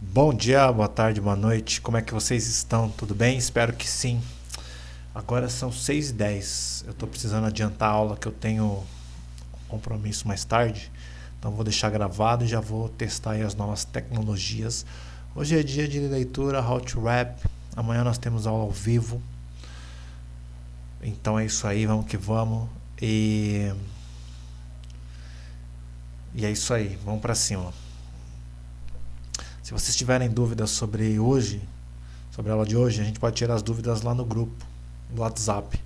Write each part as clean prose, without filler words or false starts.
Bom dia, boa tarde, boa noite. Como é que vocês estão? Tudo bem? Espero que sim. Agora são 6h10. Eu estou precisando adiantar a aula que eu tenho um compromisso mais tarde. Então vou deixar gravado e já vou testar aí as novas tecnologias. Hoje é dia de leitura How to Rap. Amanhã nós temos aula ao vivo. Então é isso aí, vamos que vamos. E é isso aí, vamos pra cima. Se vocês tiverem dúvidas sobre a aula de hoje, a gente pode tirar as dúvidas lá no grupo do WhatsApp.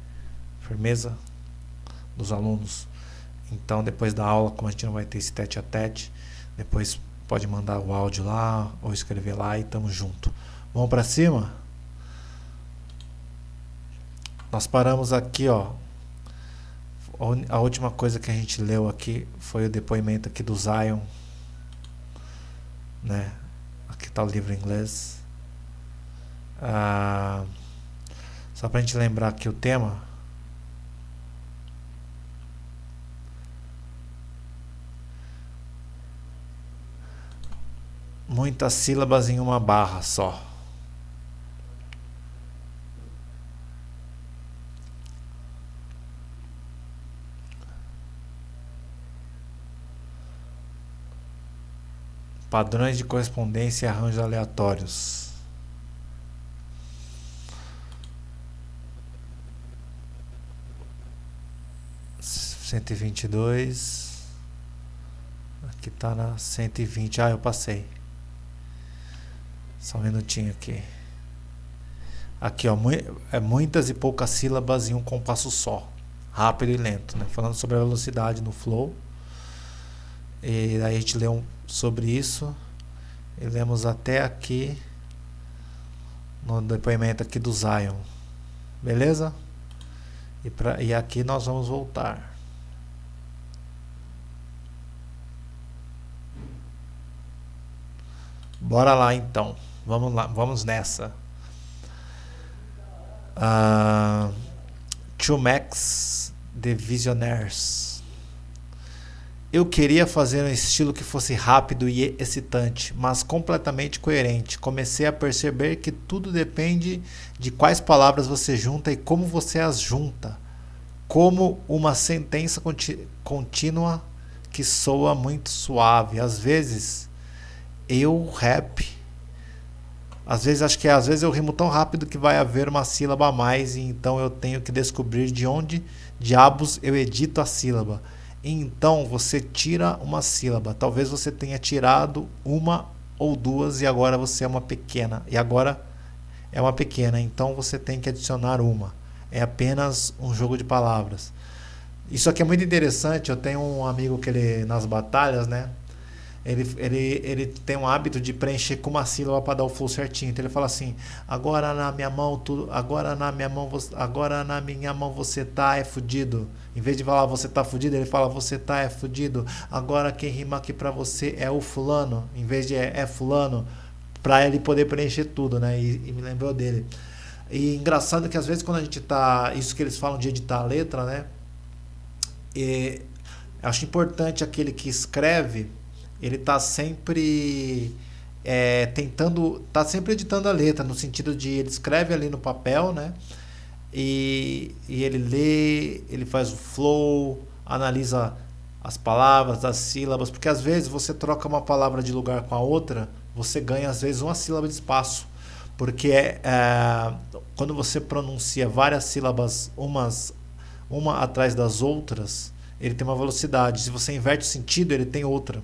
Firmeza dos alunos. Então, depois da aula, como a gente não vai ter esse tete a tete, depois pode mandar o áudio lá ou escrever lá e tamo junto. Vamos pra cima? Nós paramos aqui, ó. A última coisa que a gente leu aqui foi o depoimento aqui do Zion, né? Aqui está o livro em inglês. Só para a gente lembrar aqui o tema. Muitas sílabas em uma barra só. Padrões de correspondência e arranjos aleatórios. Cento e 122. Aqui tá na 120. Eu passei. Só um minutinho aqui. Aqui, ó. Muitas e poucas sílabas em um compasso só. Rápido e lento, né? Falando sobre a velocidade no flow. E aí a gente leu sobre isso. E lemos até aqui no depoimento aqui do Zion. Beleza? E aqui nós vamos voltar. Bora lá então. Vamos lá, vamos nessa. Two Max The Visionaires. Eu queria fazer um estilo que fosse rápido e excitante, mas completamente coerente. Comecei a perceber que tudo depende de quais palavras você junta e como você as junta. Como uma sentença contínua que soa muito suave. Às vezes eu eu rimo tão rápido que vai haver uma sílaba a mais e então eu tenho que descobrir de onde diabos eu edito a sílaba. Então você tira uma sílaba. Talvez você tenha tirado uma ou duas e agora você é uma pequena. E agora é uma pequena, então você tem que adicionar uma. É apenas um jogo de palavras. Isso aqui é muito interessante. Eu tenho um amigo que ele, nas batalhas, né? Ele tem um hábito de preencher com uma sílaba para dar o flow certinho. Então ele fala assim: agora na minha mão você tá é fudido. Em vez de falar você tá fudido, ele fala você tá é fudido. Agora quem rima aqui para você é o fulano, em vez de é fulano, para ele poder preencher tudo, né? E me lembrou dele. E engraçado que às vezes quando a gente tá, isso que eles falam de editar a letra, né? E acho importante aquele que escreve, ele tá sempre tá sempre editando a letra, no sentido de ele escreve ali no papel, né? E ele lê, ele faz o flow, analisa as palavras, as sílabas, porque às vezes você troca uma palavra de lugar com a outra, você ganha às vezes uma sílaba de espaço, porque quando você pronuncia várias sílabas uma atrás das outras, ele tem uma velocidade. Se você inverte o sentido, ele tem outra.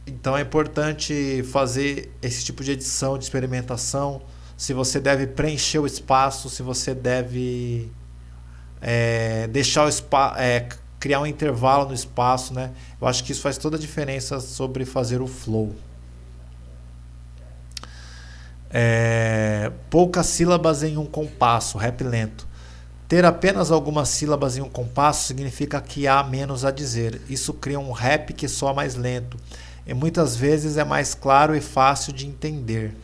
Então é importante fazer esse tipo de edição, de experimentação. Se você deve preencher o espaço, se você deve deixar o espaço, criar um intervalo no espaço, né? Eu acho que isso faz toda a diferença sobre fazer o flow. Poucas sílabas em um compasso, rap lento. Ter apenas algumas sílabas em um compasso significa que há menos a dizer. Isso cria um rap que soa mais lento. E muitas vezes é mais claro e fácil de entender.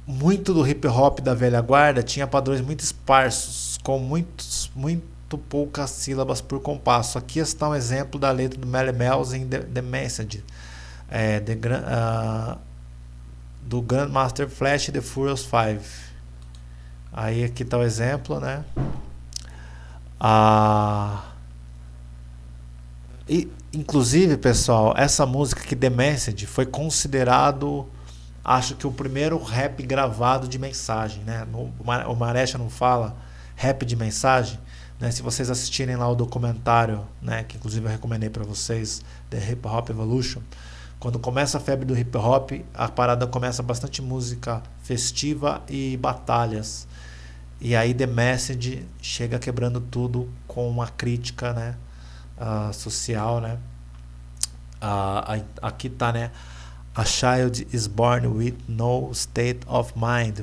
Muito do hip hop da velha guarda tinha padrões muito esparsos, com poucas sílabas por compasso. Aqui está um exemplo da letra do Melle Mels em The Message, do Grandmaster Flash e The Furious Five. Aí aqui está o exemplo, né? E, inclusive, pessoal, essa música aqui, The Message, foi considerado, acho que o primeiro rap gravado de mensagem, né? O Marecha não fala rap de mensagem, né? Se vocês assistirem lá o documentário, né, que inclusive eu recomendei para vocês, The Hip Hop Evolution, quando começa a febre do hip hop, a parada começa bastante música festiva e batalhas. E aí The Message chega quebrando tudo com uma crítica, né, social, né? Aqui tá, né? A child is born with no state of mind,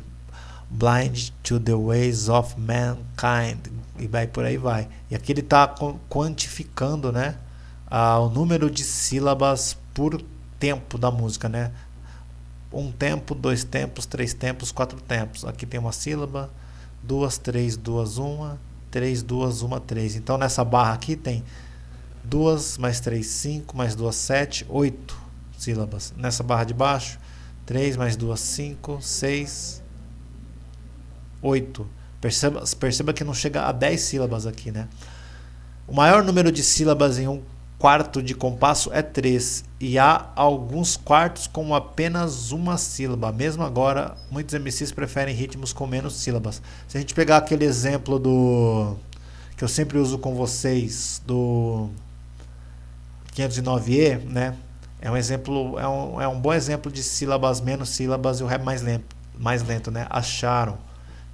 blind to the ways of mankind, e vai por aí vai. E aqui ele está quantificando, né, o número de sílabas por tempo da música, né? Um tempo, dois tempos, três tempos, quatro tempos. Aqui tem uma sílaba, duas, três, duas, uma, três, duas, uma, três. Então nessa barra aqui tem 2 mais 3, 5, mais 2, 7, 8 sílabas. Nessa barra de baixo, 3 mais 2, 5, 6, 8. Perceba que não chega a 10 sílabas aqui, né? O maior número de sílabas em um quarto de compasso é 3. E há alguns quartos com apenas uma sílaba. Mesmo agora, muitos MCs preferem ritmos com menos sílabas. Se a gente pegar aquele exemplo que eu sempre uso com vocês, do 509E, né? É um exemplo, é um bom exemplo de sílabas, menos sílabas e o rap mais lento, né? Acharam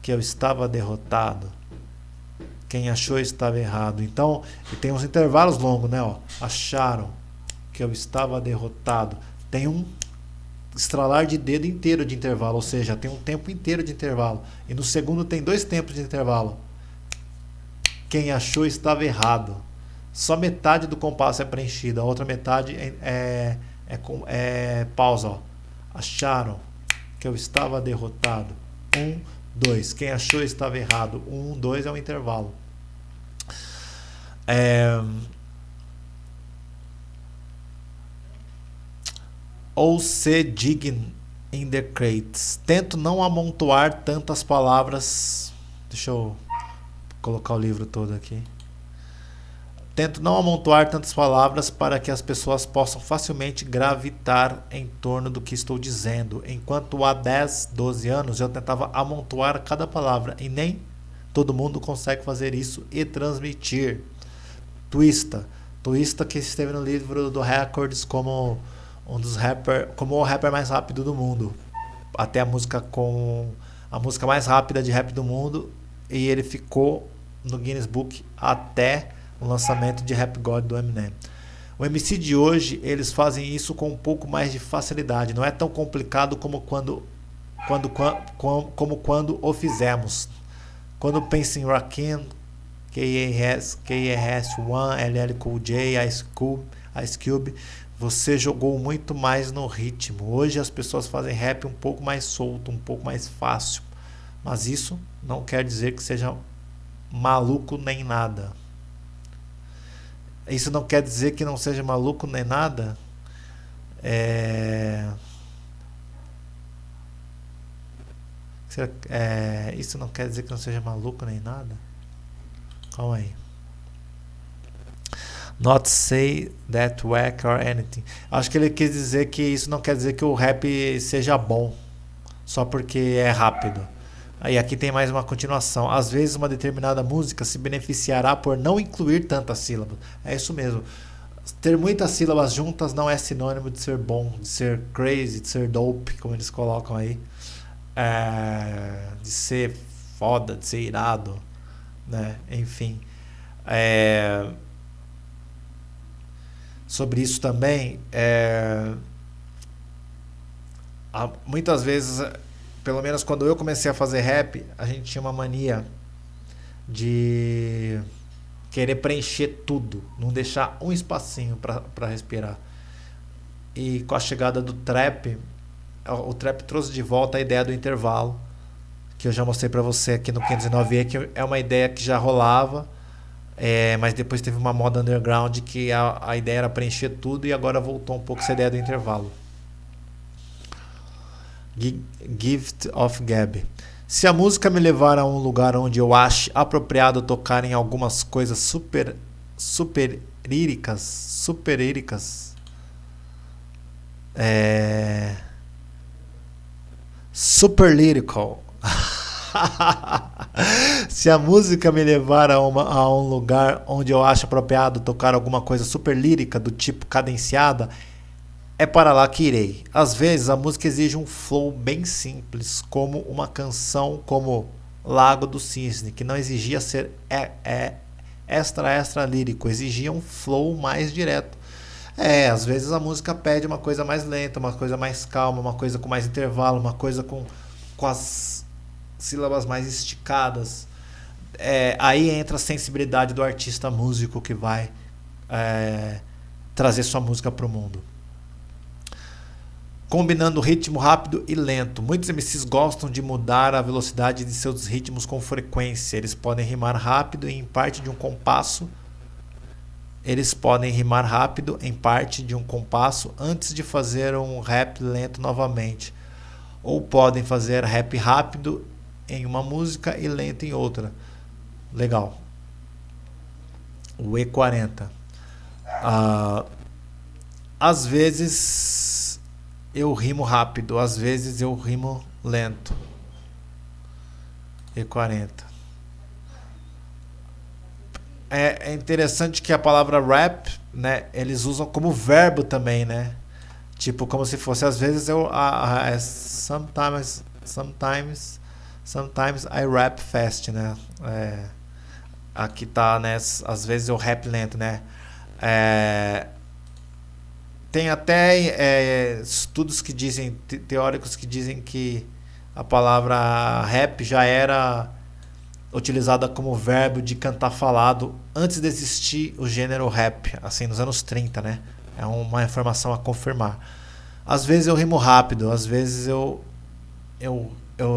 que eu estava derrotado. Quem achou estava errado. Então, e tem uns intervalos longos, né? Ó. Acharam que eu estava derrotado. Tem um estralar de dedo inteiro de intervalo, ou seja, tem um tempo inteiro de intervalo. E no segundo tem 2 tempos de intervalo. Quem achou estava errado. Só metade do compasso é preenchida, a outra metade é pausa. Ó. Acharam que eu estava derrotado. 1, 2. Quem achou estava errado. 1, 2 é um intervalo. Ou se dign in the crates. Tento não amontoar tantas palavras. Deixa eu colocar o livro todo aqui. Tento não amontoar tantas palavras para que as pessoas possam facilmente gravitar em torno do que estou dizendo. Enquanto há 10, 12 anos eu tentava amontoar cada palavra e nem todo mundo consegue fazer isso e transmitir. Twista que esteve no livro do Records como como o rapper mais rápido do mundo. Até a música mais rápida de rap do mundo, e ele ficou no Guinness Book até o lançamento de Rap God do Eminem. O MC de hoje, eles fazem isso com um pouco mais de facilidade. Não é tão complicado como quando o fizemos. Quando pensa em Rakim, KRS-One, LL Cool J, Ice Cube, você jogou muito mais no ritmo. Hoje as pessoas fazem rap um pouco mais solto, um pouco mais fácil. Mas isso não quer dizer que seja maluco nem nada. Isso não quer dizer que não seja maluco nem nada. Isso não quer dizer que não seja maluco nem nada. Calma aí. Not say that whack or anything. Acho que ele quis dizer que isso não quer dizer que o rap seja bom só porque é rápido. Aí aqui tem mais uma continuação. Às vezes uma determinada música se beneficiará por não incluir tantas sílabas. É isso mesmo. Ter muitas sílabas juntas não é sinônimo de ser bom, de ser crazy, de ser dope, como eles colocam aí. De ser foda, de ser irado, né? Enfim. Sobre isso também, muitas vezes, pelo menos quando eu comecei a fazer rap, a gente tinha uma mania de querer preencher tudo, não deixar um espacinho para respirar. E com a chegada do trap, o trap trouxe de volta a ideia do intervalo, que eu já mostrei para você aqui no 509E, que é uma ideia que já rolava, Mas depois teve uma moda underground que a ideia era preencher tudo e agora voltou um pouco essa ideia do intervalo. Gift of Gab. Se a música me levar a um lugar onde eu ache apropriado tocar em algumas coisas super líricas, super lyrical. Se a música me levar a um lugar onde eu acho apropriado tocar alguma coisa super lírica, do tipo cadenciada, é para lá que irei. Às vezes a música exige um flow bem simples, como uma canção como Lago do Cisne, que não exigia ser extra lírico, exigia um flow mais direto. Às vezes a música pede uma coisa mais lenta, uma coisa mais calma, uma coisa com mais intervalo, uma coisa com as sílabas mais esticadas. Aí entra a sensibilidade do artista músico que vai trazer sua música para o mundo. Combinando ritmo rápido e lento. Muitos MCs gostam de mudar a velocidade de seus ritmos com frequência. Eles podem rimar rápido em parte de um compasso. Antes de fazer um rap lento novamente. Ou podem fazer rap rápido em uma música e lento em outra. Legal. O E40. Às vezes eu rimo rápido, às vezes eu rimo lento. E40. É interessante que a palavra rap, né, eles usam como verbo também, né? Tipo, como se fosse, às vezes eu sometimes I rap fast, né? Aqui tá, né, às vezes eu rap lento, né? Tem até estudos que dizem, teóricos que dizem que a palavra rap já era utilizada como verbo de cantar falado antes de existir o gênero rap, assim, nos anos 30, né? É uma informação a confirmar. Às vezes eu rimo rápido, às vezes eu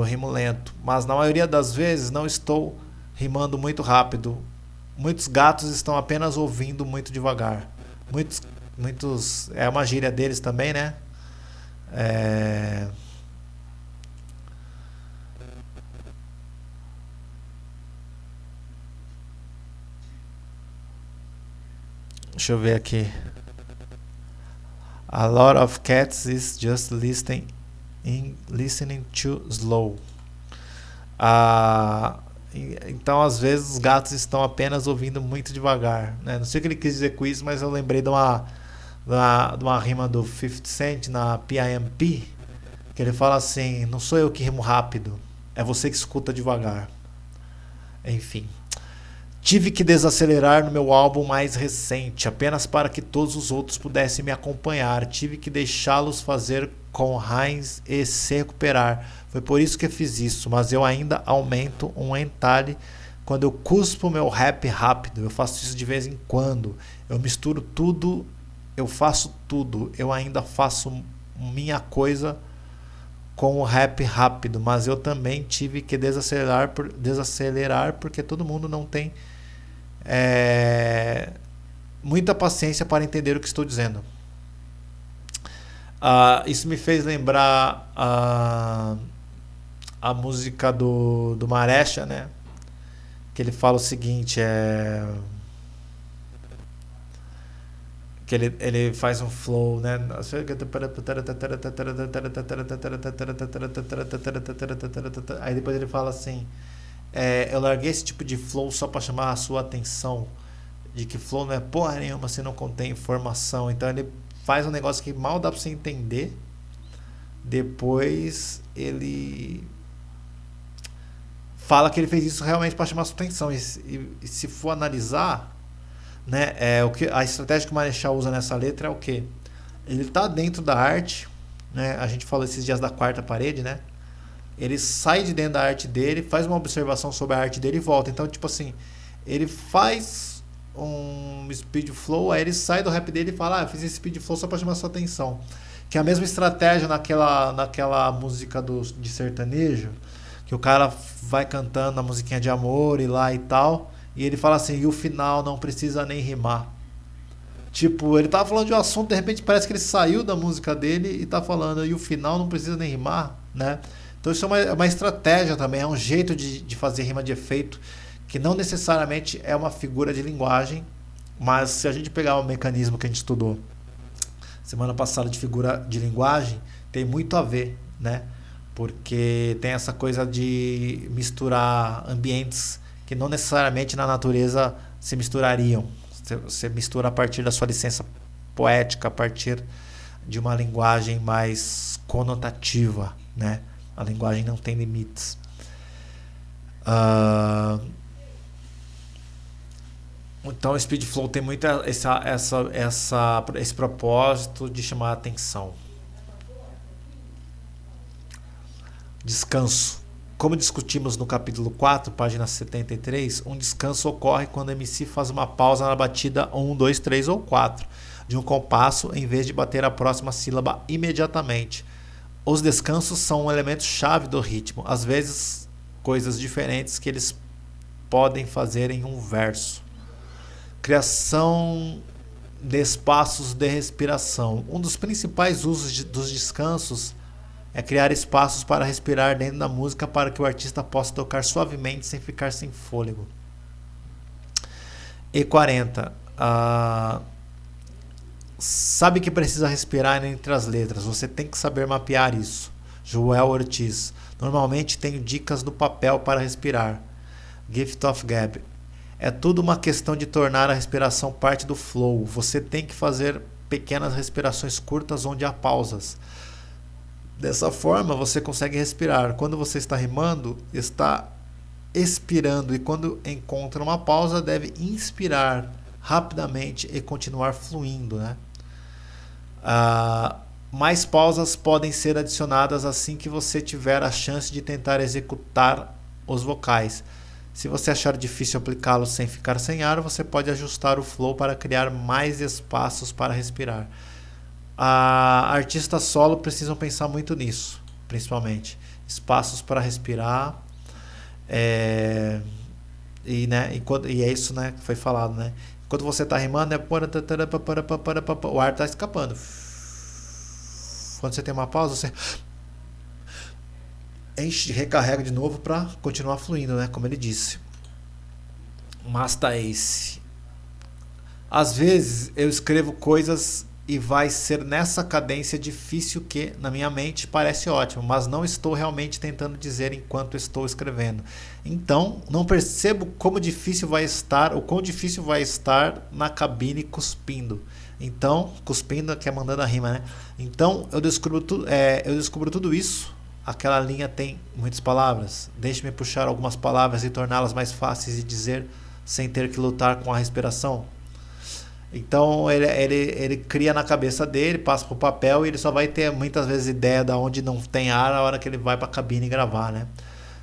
rimo lento, mas na maioria das vezes não estou rimando muito rápido. Muitos gatos estão apenas ouvindo muito devagar. Muitos é uma gíria deles também, né? Deixa eu ver aqui. A lot of cats is just listening too slow. Então, às vezes, os gatos estão apenas ouvindo muito devagar, né? Não sei o que ele quis dizer com isso, mas eu lembrei de uma rima do 50 Cent na PIMP, que ele fala assim: não sou eu que rimo rápido, é você que escuta devagar. Enfim. Tive que desacelerar no meu álbum mais recente, apenas para que todos os outros pudessem me acompanhar. Tive que deixá-los fazer com Heinz e se recuperar. Foi por isso que eu fiz isso, mas eu ainda aumento um entalhe quando eu cuspo meu rap rápido. Eu faço isso de vez em quando. Eu misturo tudo, eu faço tudo. Eu ainda faço minha coisa com o rap rápido, mas eu também tive que desacelerar porque todo mundo não tem muita paciência para entender o que estou dizendo. Isso me fez lembrar a música do Marecha, né? Que ele fala o seguinte, que ele faz um flow, né? Aí depois ele fala assim: eu larguei esse tipo de flow só para chamar a sua atenção de que flow não é porra nenhuma se não contém informação. Então ele faz um negócio que mal dá para você entender. Depois ele fala que ele fez isso realmente para chamar a sua atenção. E se for analisar, né, a estratégia que o Marechal usa nessa letra é o quê? Ele está dentro da arte, né? A gente falou esses dias da quarta parede, né? Ele sai de dentro da arte dele, faz uma observação sobre a arte dele e volta. Então, tipo assim, ele faz um speed flow, aí ele sai do rap dele e fala: eu fiz esse speed flow só para chamar a sua atenção. Que é a mesma estratégia naquela música de sertanejo, que o cara vai cantando a musiquinha de amor e lá e tal, E ele fala assim, e o final não precisa nem rimar. Tipo, ele tava falando de um assunto, de repente parece que ele saiu da música dele e tá falando, e o final não precisa nem rimar, né? Então isso é uma estratégia também, é um jeito de fazer rima de efeito, que não necessariamente é uma figura de linguagem, mas se a gente pegar o mecanismo que a gente estudou semana passada de figura de linguagem, tem muito a ver, né? Porque tem essa coisa de misturar ambientes que não necessariamente na natureza se misturariam. Você mistura a partir da sua licença poética, a partir de uma linguagem mais conotativa, né? A linguagem não tem limites. Então o Speed Flow tem muito esse propósito de chamar a atenção. Descanso. Como discutimos no capítulo 4, página 73, um descanso ocorre quando o MC faz uma pausa na batida 1, 2, 3 ou 4 de um compasso em vez de bater a próxima sílaba imediatamente. Os descansos são um elemento chave do ritmo, às vezes coisas diferentes que eles podem fazer em um verso. Criação de espaços de respiração. Um dos principais usos dos descansos é criar espaços para respirar dentro da música para que o artista possa tocar suavemente sem ficar sem fôlego. E40. Sabe que precisa respirar entre as letras. Você tem que saber mapear isso. Joel Ortiz. Normalmente tenho dicas do papel para respirar. Gift of Gab. É tudo uma questão de tornar a respiração parte do flow. Você tem que fazer pequenas respirações curtas onde há pausas. Dessa forma você consegue respirar. Quando você está rimando, está expirando. E quando encontra uma pausa, deve inspirar rapidamente e continuar fluindo, né? Mais pausas podem ser adicionadas assim que você tiver a chance de tentar executar os vocais. Se você achar difícil aplicá-los sem ficar sem ar, você pode ajustar o flow para criar mais espaços para respirar. Artistas solo precisam pensar muito nisso, principalmente. Espaços para respirar. E é isso, né, que foi falado, né? Quando você está rimando, o ar está escapando. Quando você tem uma pausa, você enche, recarrega de novo para continuar fluindo, né? Como ele disse. Master Ace. Às vezes eu escrevo coisas e vai ser nessa cadência difícil que, na minha mente, parece ótimo, mas não estou realmente tentando dizer enquanto estou escrevendo. Então, não percebo como difícil vai estar, ou quão difícil vai estar na cabine cuspindo. Então, cuspindo, que é mandando a rima, né? Então, eu descubro tudo isso. Aquela linha tem muitas palavras. Deixe-me puxar algumas palavras e torná-las mais fáceis de dizer sem ter que lutar com a respiração. Então ele cria na cabeça dele, passa pro papel e ele só vai ter muitas vezes ideia de onde não tem ar na hora que ele vai para a cabine gravar, né?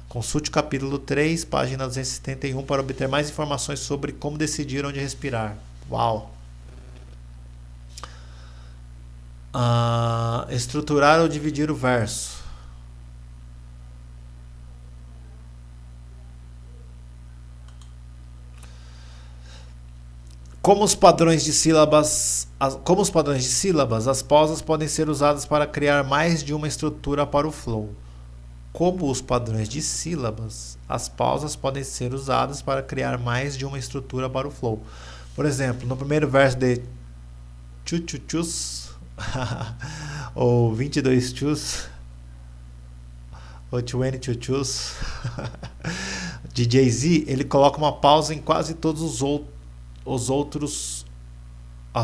Consulte o capítulo 3, página 271 para obter mais informações sobre como decidir onde respirar. Uau! Estruturar ou dividir o verso. Como os padrões de sílabas, as pausas podem ser usadas para criar mais de uma estrutura para o flow. Como os padrões de sílabas, as pausas podem ser usadas para criar mais de uma estrutura para o flow. Por exemplo, no primeiro verso de Chuchuchus, ou 22 chus, ou 20 chuchus, de Jay-Z, ele coloca uma pausa em quase todos as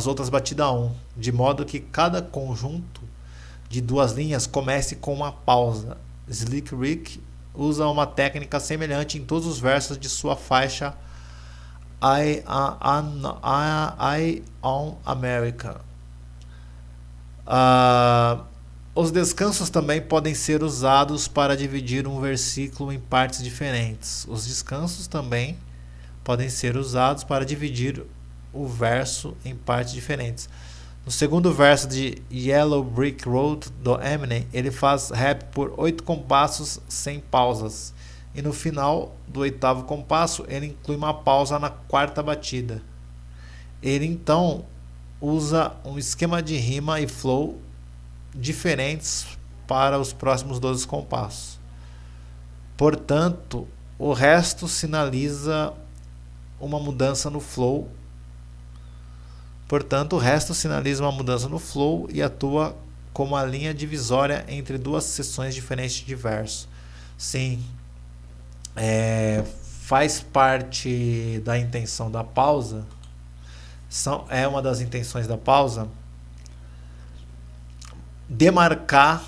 outras batidas 1, de modo que cada conjunto de duas linhas comece com uma pausa. Slick Rick usa uma técnica semelhante em todos os versos de sua faixa I on America. Os descansos também podem ser usados para dividir um versículo em partes diferentes. Os descansos também podem ser usados para dividir o verso em partes diferentes. No segundo verso de Yellow Brick Road do Eminem, ele faz rap por 8 compassos sem pausas. e no final do 8º compasso ele inclui uma pausa na 4ª batida. Ele então usa um esquema de rima e flow diferentes para os próximos 12 compassos. Portanto, o resto sinaliza uma mudança no flow. E atua como a linha divisória entre duas seções diferentes de verso. Sim, faz parte da intenção da pausa. É uma das intenções da pausa demarcar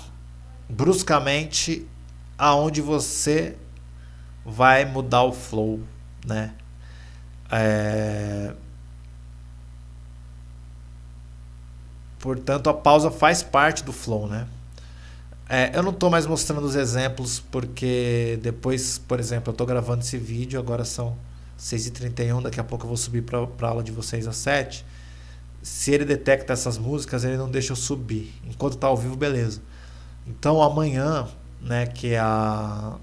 bruscamente aonde você vai mudar o flow, né? Portanto, a pausa faz parte do flow, né? Eu não estou mais mostrando os exemplos porque depois, por exemplo, eu estou gravando esse vídeo, agora são 6h31, daqui a pouco eu vou subir para a aula de vocês às 7. Se ele detecta essas músicas, ele não deixa eu subir. Enquanto está ao vivo, beleza. Então amanhã, né, que a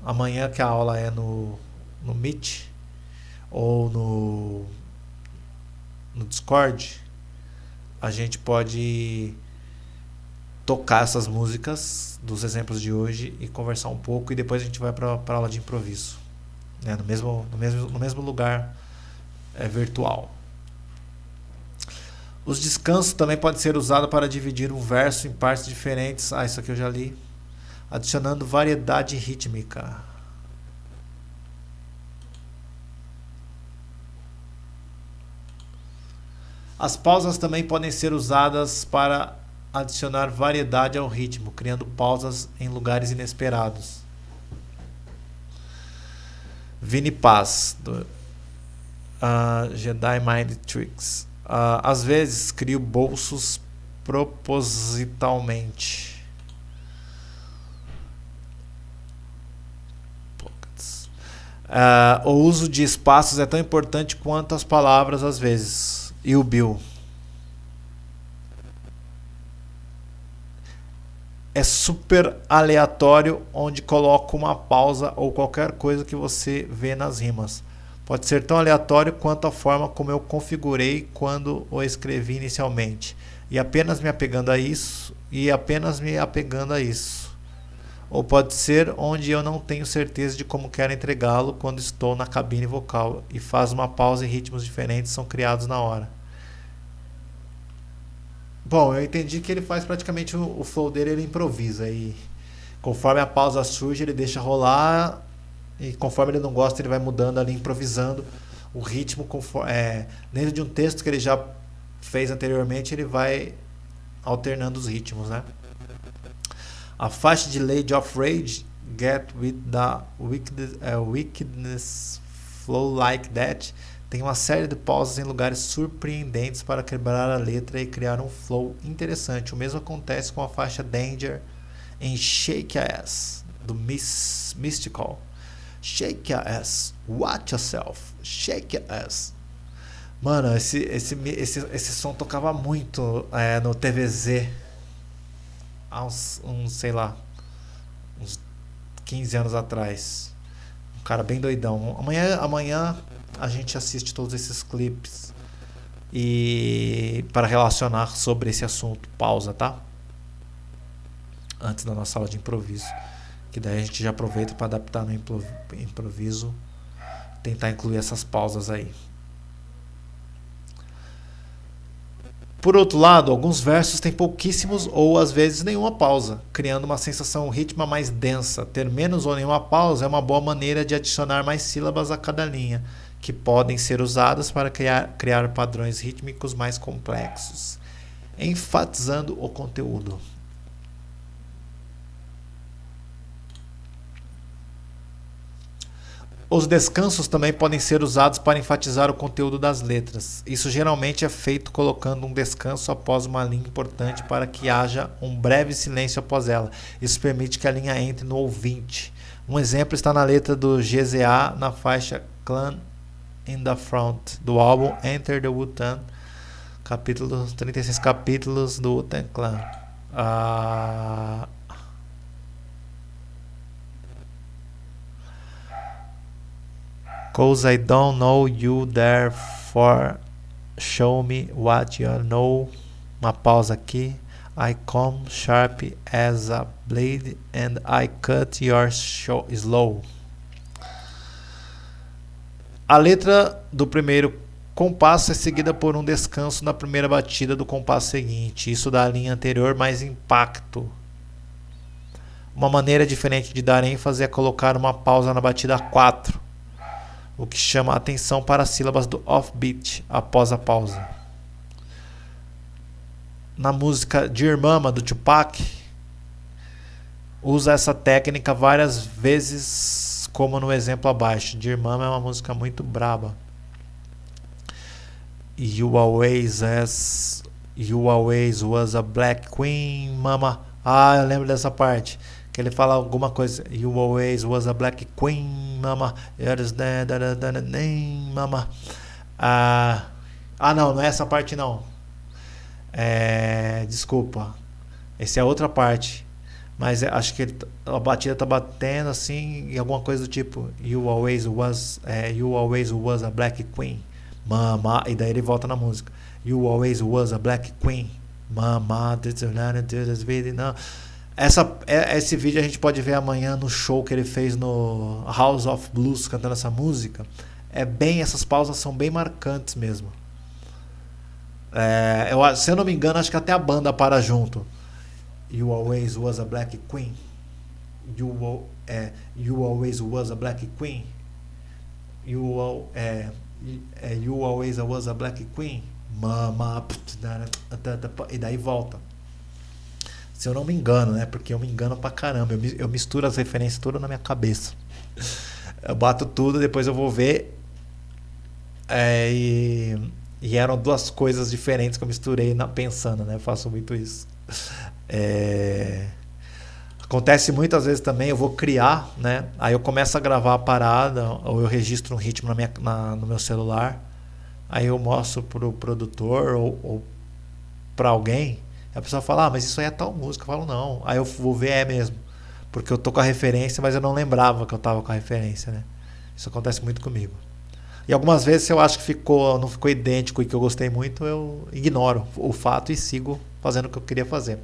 aula é no Meet ou no Discord, a gente pode tocar essas músicas dos exemplos de hoje e conversar um pouco, e depois a gente vai para a aula de improviso, né, no mesmo lugar virtual. Os descansos também podem ser usados para dividir um verso em partes diferentes. Isso aqui eu já li. Adicionando variedade rítmica. As pausas também podem ser usadas para adicionar variedade ao ritmo, criando pausas em lugares inesperados. Vini Paz, do Jedi Mind Tricks. Às vezes crio bolsos propositalmente. O uso de espaços é tão importante quanto as palavras às vezes. E o Bill. É super aleatório onde coloco uma pausa ou qualquer coisa que você vê nas rimas. Pode ser tão aleatório quanto a forma como eu configurei quando o escrevi inicialmente. E apenas me apegando a isso. Ou pode ser onde eu não tenho certeza de como quero entregá-lo quando estou na cabine vocal e faz uma pausa e ritmos diferentes são criados na hora. Bom, eu entendi que ele faz praticamente o flow dele, ele improvisa. E conforme a pausa surge, ele deixa rolar. E conforme ele não gosta, ele vai mudando ali, improvisando o ritmo. Dentro de um texto que ele já fez anteriormente, ele vai alternando os ritmos, né? A faixa de Lady of Rage, Get With The Wickedness Flow Like That, tem uma série de pausas em lugares surpreendentes para quebrar a letra e criar um flow interessante. O mesmo acontece com a faixa Danger em Shake Your Ass, do Mystical. Shake your ass, watch yourself, shake your ass. Mano, esse som tocava muito no TVZ há uns 15 anos atrás. Um cara bem doidão. Amanhã a gente assiste todos esses clipes e para relacionar sobre esse assunto. Pausa, tá? Antes da nossa aula de improviso. Que daí a gente já aproveita para adaptar no improviso, tentar incluir essas pausas aí. Por outro lado, alguns versos têm pouquíssimos ou às vezes nenhuma pausa, criando uma sensação rítmica mais densa. Ter menos ou nenhuma pausa é uma boa maneira de adicionar mais sílabas a cada linha, que podem ser usadas para criar padrões rítmicos mais complexos, enfatizando o conteúdo. Os descansos também podem ser usados para enfatizar o conteúdo das letras. Isso geralmente é feito colocando um descanso após uma linha importante para que haja um breve silêncio após ela. Isso permite que a linha entre no ouvinte. Um exemplo está na letra do GZA na faixa Clan in the Front, do álbum Enter the Wu-Tang, 36 capítulos do Wu-Tang Clan. 'Cause I don't know you, therefore show me what you know. Uma pausa aqui. I come sharp as a blade and I cut your slow. A letra do primeiro compasso é seguida por um descanso na primeira batida do compasso seguinte. Isso dá a linha anterior mais impacto. Uma maneira diferente de dar ênfase é colocar uma pausa na batida 4, o que chama a atenção para as sílabas do offbeat após a pausa. Na música Dear Mama, do Tupac, usa essa técnica várias vezes, como no exemplo abaixo. Dear Mama é uma música muito braba. You always was a black queen, mama. Ah, eu lembro dessa parte. Que ele fala alguma coisa. You always was a black queen, mama. Mama. Não é essa parte não. Desculpa. Essa é outra parte. Mas acho que a batida tá batendo assim e alguma coisa do tipo You always was a black queen, mama. E daí ele volta na música. You always was a black queen, mama. Esse vídeo a gente pode ver amanhã no show que ele fez no House of Blues, cantando essa música. Essas pausas são bem marcantes mesmo. Se eu não me engano, acho que até a banda para junto. You always was a black queen. You always was a black queen. You always was a black queen, mama. E daí volta. Se eu não me engano, né? Porque eu me engano pra caramba. Eu misturo as referências todas na minha cabeça. Eu bato tudo, depois eu vou ver. E eram duas coisas diferentes que eu misturei pensando, né? Eu faço muito isso. Acontece muitas vezes também, eu vou criar, né? Aí eu começo a gravar a parada, ou eu registro um ritmo no meu celular. Aí eu mostro pro produtor ou pra alguém. A pessoa fala, mas isso aí é tal música. Eu falo, não. Aí eu vou ver, mesmo. Porque eu tô com a referência, mas eu não lembrava que eu tava com a referência, né? Isso acontece muito comigo. E algumas vezes, se eu acho que não ficou idêntico e que eu gostei muito, eu ignoro o fato e sigo fazendo o que eu queria fazer.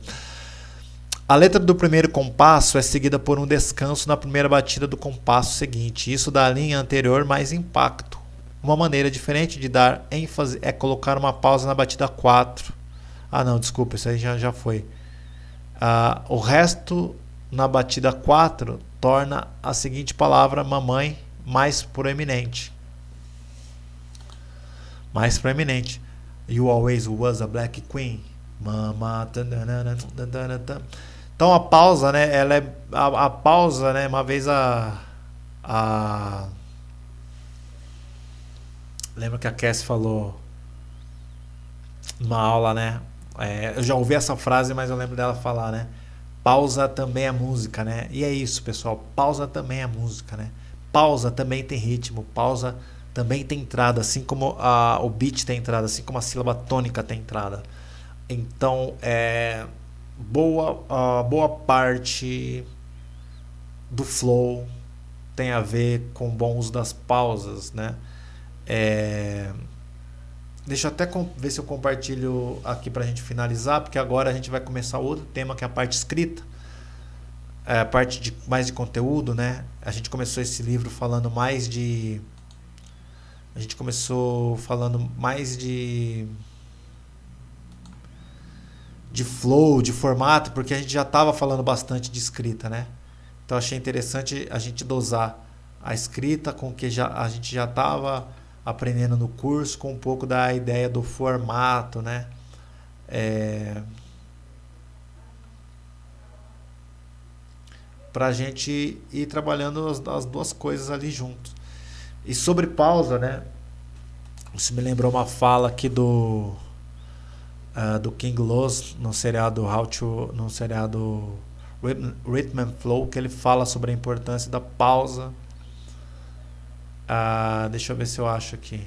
A letra do primeiro compasso é seguida por um descanso na primeira batida do compasso seguinte. Isso dá a linha anterior mais impacto. Uma maneira diferente de dar ênfase é colocar uma pausa na batida 4. Não, desculpa, isso aí já foi. O resto na batida 4 torna a seguinte palavra, mamãe, mais proeminente. Mais proeminente. You always was a black queen, mama. Então a pausa, né? A pausa, né? Uma vez lembra que a Cassie falou numa aula, né? Eu já ouvi essa frase, mas eu lembro dela falar, né? Pausa também é música, né? E é isso, pessoal. Pausa também é música, né? Pausa também tem ritmo. Pausa também tem entrada, assim como o beat tem entrada, assim como a sílaba tônica tem entrada. Então, boa parte do flow tem a ver com o bom uso das pausas, né? Deixa eu até ver se eu compartilho aqui pra gente finalizar, porque agora a gente vai começar outro tema, que é a parte escrita, a parte mais de conteúdo, né? A gente começou esse livro falando mais de... A gente começou falando mais de flow, de formato, porque a gente já estava falando bastante de escrita, né? Então achei interessante a gente dosar a escrita com o que a gente já estava aprendendo no curso, com um pouco da ideia do formato, né? Pra gente ir trabalhando as duas coisas ali juntos. E sobre pausa, né? Isso me lembrou uma fala aqui do King Los no seriado Rhythm and Flow, que ele fala sobre a importância da pausa. Deixa eu ver se eu acho aqui.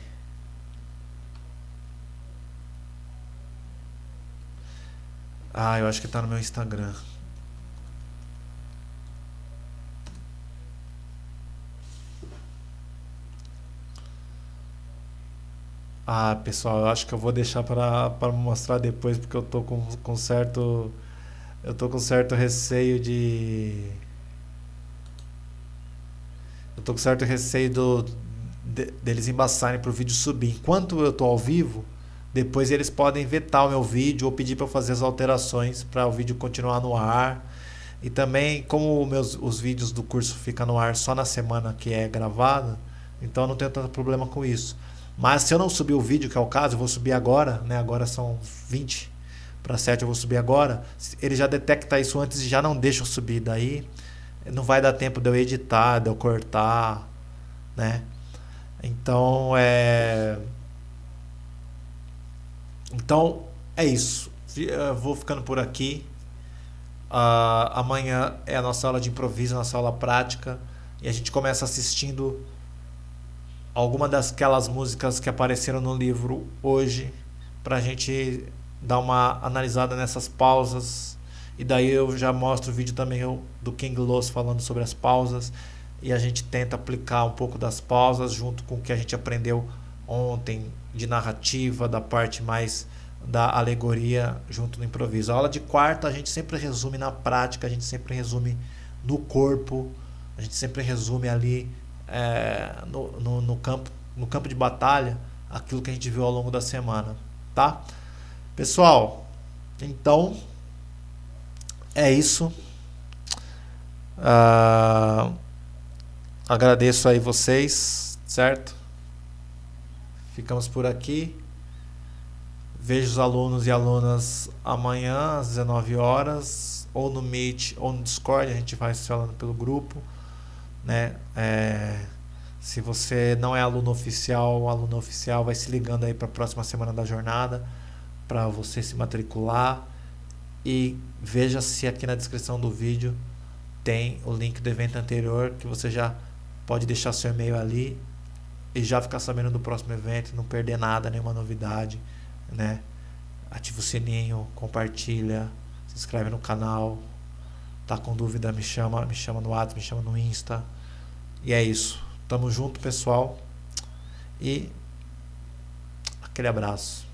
Eu acho que tá no meu Instagram. Ah, pessoal, eu acho que eu vou deixar para mostrar depois, porque eu tô com certo receio de eu tô com certo receio deles embaçarem pro vídeo subir. Enquanto eu tô ao vivo, depois eles podem vetar o meu vídeo ou pedir para eu fazer as alterações para o vídeo continuar no ar. E também, como os vídeos do curso ficam no ar só na semana que é gravado, então eu não tenho tanto problema com isso. Mas se eu não subir o vídeo, que é o caso, eu vou subir agora, né? Agora são 20 para 7, eu vou subir agora. Ele já detecta isso antes e já não deixa eu subir. Daí não vai dar tempo de eu editar, de eu cortar, né? Então então é isso. Eu vou ficando por aqui. Amanhã é a nossa aula de improviso, a nossa aula prática. E a gente começa assistindo alguma daquelas músicas que apareceram no livro hoje, pra gente dar uma analisada nessas pausas. E daí eu já mostro o vídeo também do King Los falando sobre as pausas. E a gente tenta aplicar um pouco das pausas junto com o que a gente aprendeu ontem de narrativa, da parte mais da alegoria junto no improviso. A aula de quarta a gente sempre resume na prática, a gente sempre resume no corpo, a gente sempre resume ali no campo de batalha aquilo que a gente viu ao longo da semana, tá? Pessoal, então é isso. Ah, agradeço aí vocês, certo? Ficamos por aqui. Vejo os alunos e alunas amanhã às 19 horas, ou no Meet ou no Discord, a gente vai se falando pelo grupo, né? Se você não é aluno oficial, o aluno oficial vai se ligando aí para a próxima semana da jornada, para você se matricular. E veja se aqui na descrição do vídeo tem o link do evento anterior, que você já pode deixar seu e-mail ali e já ficar sabendo do próximo evento, não perder nada, nenhuma novidade, né? Ativa o sininho, compartilha, se inscreve no canal. Tá com dúvida, me chama no WhatsApp, me chama no Insta. E é isso. Tamo junto, pessoal. E aquele abraço.